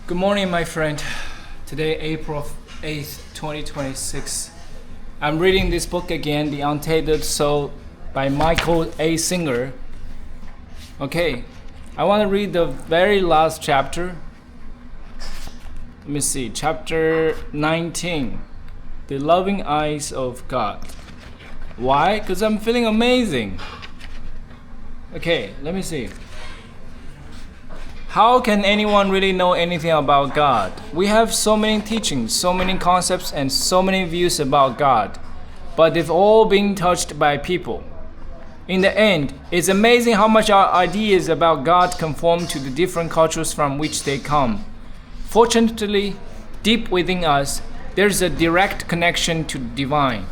Good morning, my friend. Today, April 8th, 2026. I'm reading this book again, The Untethered Soul by Michael A. Singer. Okay, I want to read the very last chapter. Let me see, chapter 19, The Loving Eyes of God. Why? Because I'm feeling amazing. Okay, let me see. How can anyone really know anything about God? We have so many teachings, so many concepts, and so many views about God, but they've all been touched by people. In the end, it's amazing how much our ideas about God conform to the different cultures from which they come. Fortunately, deep within us, there's a direct connection to the divine.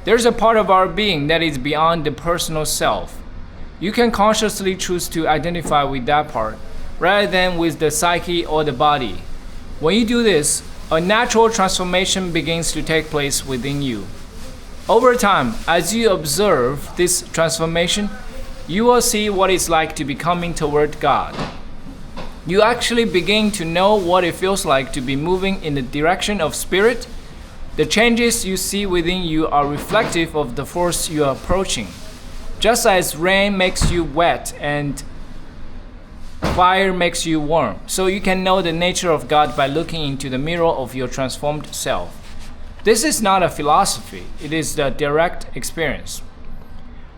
There's a part of our being that is beyond the personal self. You can consciously choose to identify with that part, rather than with the psyche or the body. When you do this, a natural transformation begins to take place within you. Over time, as you observe this transformation, you will see what it's like to be coming toward God. You actually begin to know what it feels like to be moving in the direction of spirit. The changes you see within you are reflective of the force you are approaching. Just as rain makes you wet and fire makes you warm, so you can know the nature of God by looking into the mirror of your transformed self. This is not a philosophy, it is the direct experience.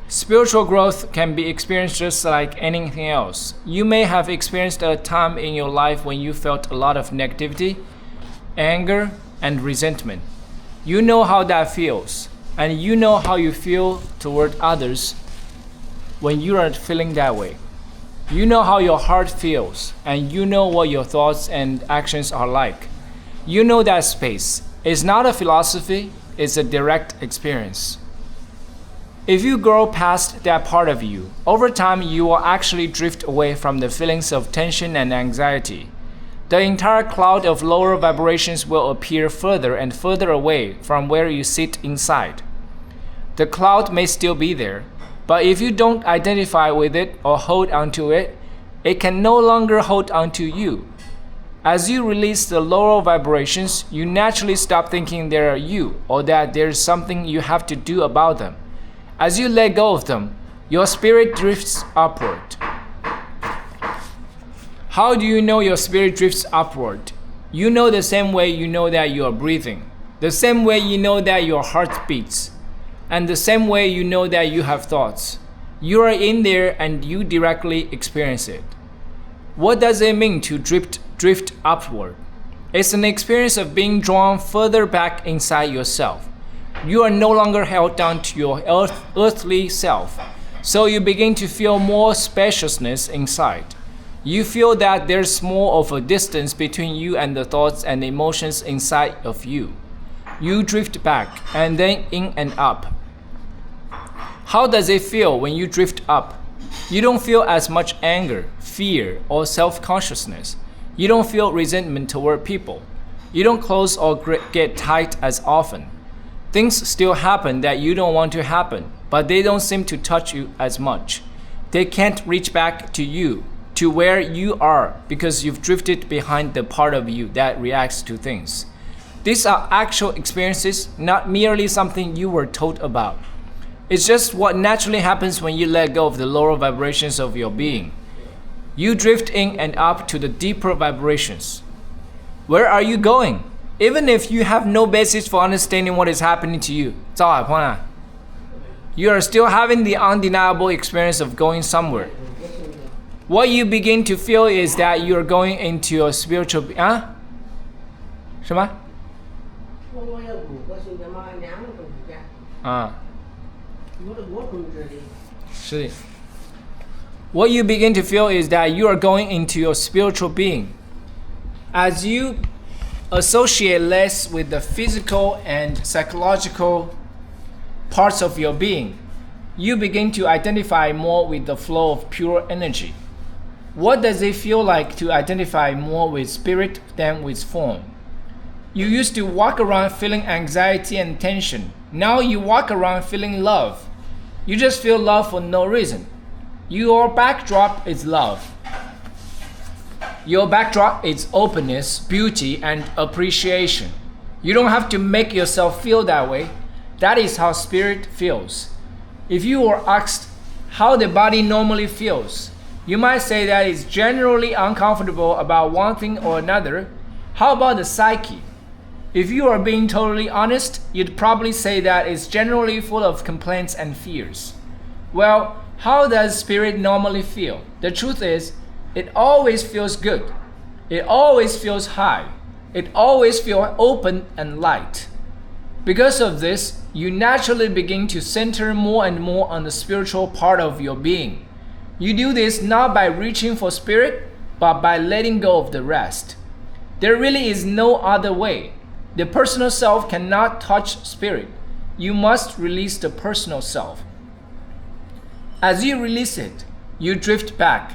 Spiritual growth can be experienced just like anything else. You may have experienced a time in your life when you felt a lot of negativity, anger, and resentment. You know how that feels, and you know how you feel toward others when you are feeling that way. You know how your heart feels, and you know what your thoughts and actions are like. You know that space. It's not a philosophy, it's a direct experience. If you grow past that part of you, over time you will actually drift away from the feelings of tension and anxiety. The entire cloud of lower vibrations will appear further and further away from where you sit inside. The cloud may still be there, but if you don't identify with it or hold onto it, it can no longer hold onto you. As you release the lower vibrations, you naturally stop thinking they are you or that there's something you have to do about them. As you let go of them, your spirit drifts upward. How do you know your spirit drifts upward? You know the same way you know that you are breathing, the same way you know that your heart beats, and the same way you know that you have thoughts. You are in there and you directly experience it. What does it mean to drift upward? It's an experience of being drawn further back inside yourself. You are no longer held down to your earthly self, so you begin to feel more spaciousness inside. You feel that there's more of a distance between you and the thoughts and emotions inside of you. You drift back and then in and up. How does it feel when you drift up? You don't feel as much anger, fear, or self-consciousness. You don't feel resentment toward people. You don't close or get tight as often. Things still happen that you don't want to happen, but they don't seem to touch you as much. They can't reach back to you, to where you are, because you've drifted behind the part of you that reacts to things. These are actual experiences, not merely something you were told about. It's just what naturally happens when you let go of the lower vibrations of your being. You drift in and up to the deeper vibrations. Where are you going? Even if you have no basis for understanding what is happening to you, you are still having the undeniable experience of going somewhere. What you begin to feel is that you are going into a spiritual... 什么？ What you begin to feel is that you are going into your spiritual being. As you associate less with the physical and psychological parts of your being, you begin to identify more with the flow of pure energy. What does it feel like to identify more with spirit than with form? You used to walk around feeling anxiety and tension. Now you walk around feeling love. You just feel love for no reason. Your backdrop is love. Your backdrop is openness, beauty, and appreciation. You don't have to make yourself feel that way. That is how spirit feels. If you were asked how the body normally feels, you might say that it's generally uncomfortable about one thing or another. How about the psyche? If you are being totally honest, you'd probably say that it's generally full of complaints and fears. Well, how does spirit normally feel? The truth is, it always feels good. It always feels high. It always feels open and light. Because of this, you naturally begin to center more and more on the spiritual part of your being. You do this not by reaching for spirit, but by letting go of the rest. There really is no other way. The personal self cannot touch spirit. You must release the personal self. As you release it, you drift back.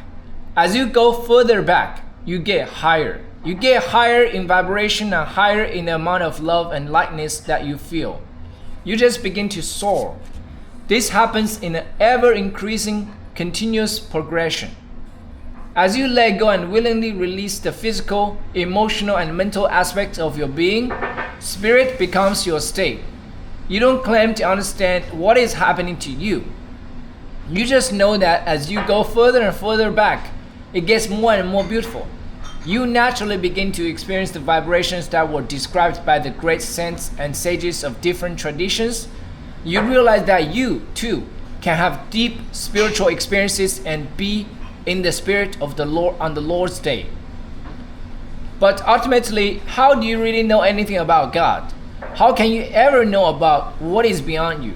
As you go further back, you get higher. You get higher in vibration and higher in the amount of love and lightness that you feel. You just begin to soar. This happens in an ever-increasing, continuous progression. As you let go and willingly release the physical, emotional, and mental aspects of your being, spirit becomes your state. You don't claim to understand what is happening to you. You just know that as you go further and further back, it gets more and more beautiful. You naturally begin to experience the vibrations that were described by the great saints and sages of different traditions. You realize that you, too, can have deep spiritual experiences and be in the spirit of the Lord on the Lord's day. But ultimately, how do you really know anything about God? How can you ever know about what is beyond you?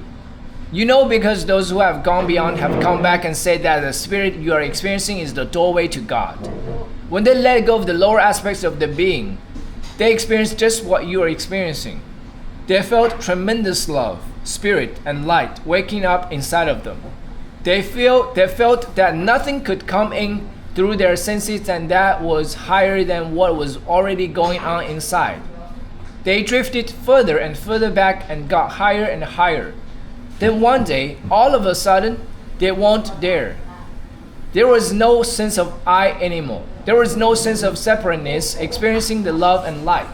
You know because those who have gone beyond have come back and said that the spirit you are experiencing is the doorway to God. When they let go of the lower aspects of the being, they experience just what you are experiencing. They felt tremendous love, spirit, and light waking up inside of them. They felt that nothing could come in through their senses and that was higher than what was already going on inside. They drifted further and further back and got higher and higher. Then one day, all of a sudden, they weren't there. There was no sense of I anymore. There was no sense of separateness, experiencing the love and light.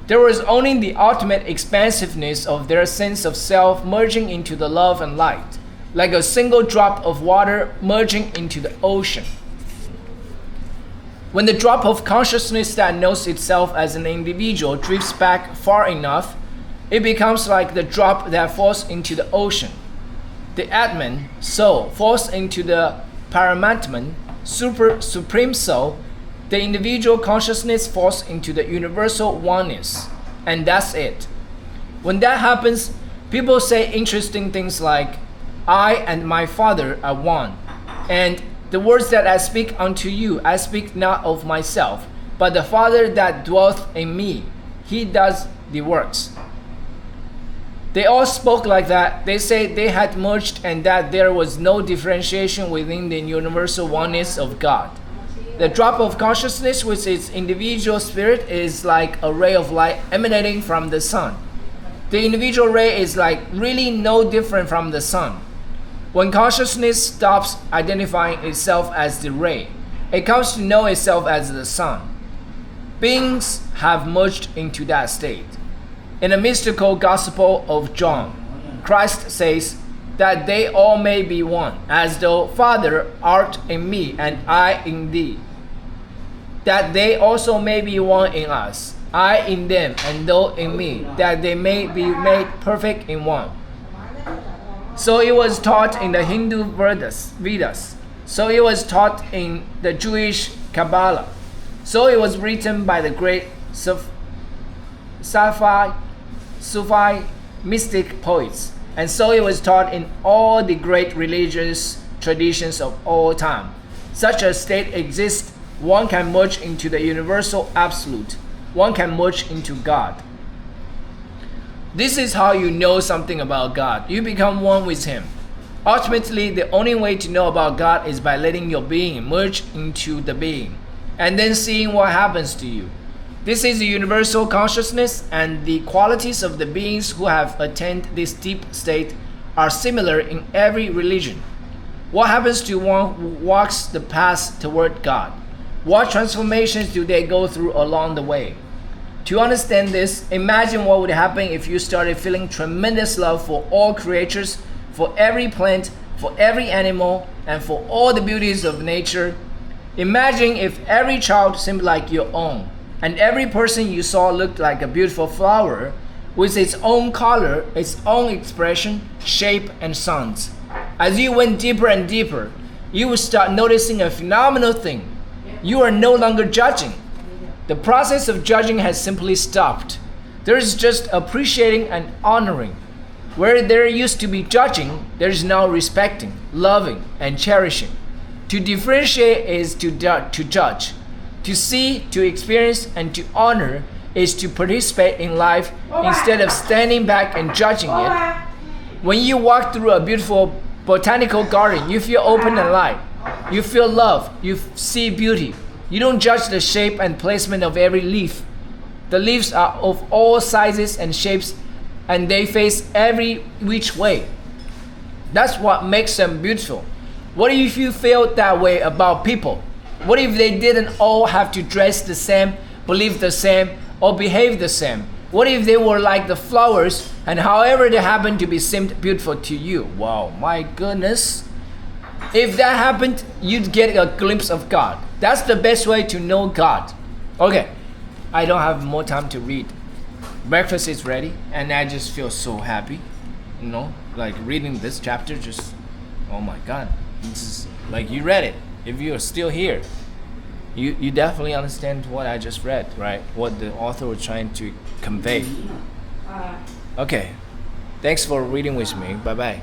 There was only the ultimate expansiveness of their sense of self merging into the love and light, like a single drop of water merging into the ocean. When the drop of consciousness that knows itself as an individual drifts back far enough, it becomes like the drop that falls into the ocean. The Atman, soul, falls into the Paramatman, supreme soul. The individual consciousness falls into the universal oneness. And that's it. When that happens, people say interesting things like, I and my Father are one. And the words that I speak unto you, I speak not of myself, but the Father that dwelleth in me, he does the works. They all spoke like that. They said they had merged and that there was no differentiation within the universal oneness of God. The drop of consciousness with its individual spirit is like a ray of light emanating from the sun. The individual ray is like really no different from the sun. When consciousness stops identifying itself as the ray, it comes to know itself as the sun. Beings have merged into that state. In the mystical Gospel of John, Christ says that they all may be one, as though Father art in me and I in thee. That they also may be one in us, I in them and thou in me, that they may be made perfect in one. So it was taught in the Hindu Vedas. So it was taught in the Jewish Kabbalah. So it was written by the great Sufi mystic poets, and so it was taught in all the great religious traditions of all time. Such a state exists. One can merge into the universal absolute. One can merge into God. This is how you know something about God. You become one with Him. Ultimately, the only way to know about God is by letting your being merge into the being, and then seeing what happens to you. This is the universal consciousness, and the qualities of the beings who have attained this deep state are similar in every religion. What happens to one who walks the path toward God? What transformations do they go through along the way? To understand this, imagine what would happen if you started feeling tremendous love for all creatures, for every plant, for every animal, and for all the beauties of nature. Imagine if every child seemed like your own, and every person you saw looked like a beautiful flower with its own color, its own expression, shape, and sounds. As you went deeper and deeper, you would start noticing a phenomenal thing. You are no longer judging. The process of judging has simply stopped. There is just appreciating and honoring. Where there used to be judging, there is now respecting, loving, and cherishing. To differentiate is to judge. To see, to experience, and to honor is to participate in life instead of standing back and judging it. When you walk through a beautiful botanical garden, you feel open and light. You feel love. You see beauty. You don't judge the shape and placement of every leaf. The leaves are of all sizes and shapes, and they face every which way. That's what makes them beautiful. What if you feel that way about people? What if they didn't all have to dress the same, believe the same, or behave the same? What if they were like the flowers, and however they happen to be seemed beautiful to you? Wow, my goodness. If that happened, you'd get a glimpse of God. That's the best way to know God. Okay, I don't have more time to read. Breakfast is ready, and I just feel so happy. You know, like reading this chapter, just, oh my God. This is like you read it. If you are still here, you definitely understand what I just read, right? What the author was trying to convey. Okay, thanks for reading with me. Bye-bye.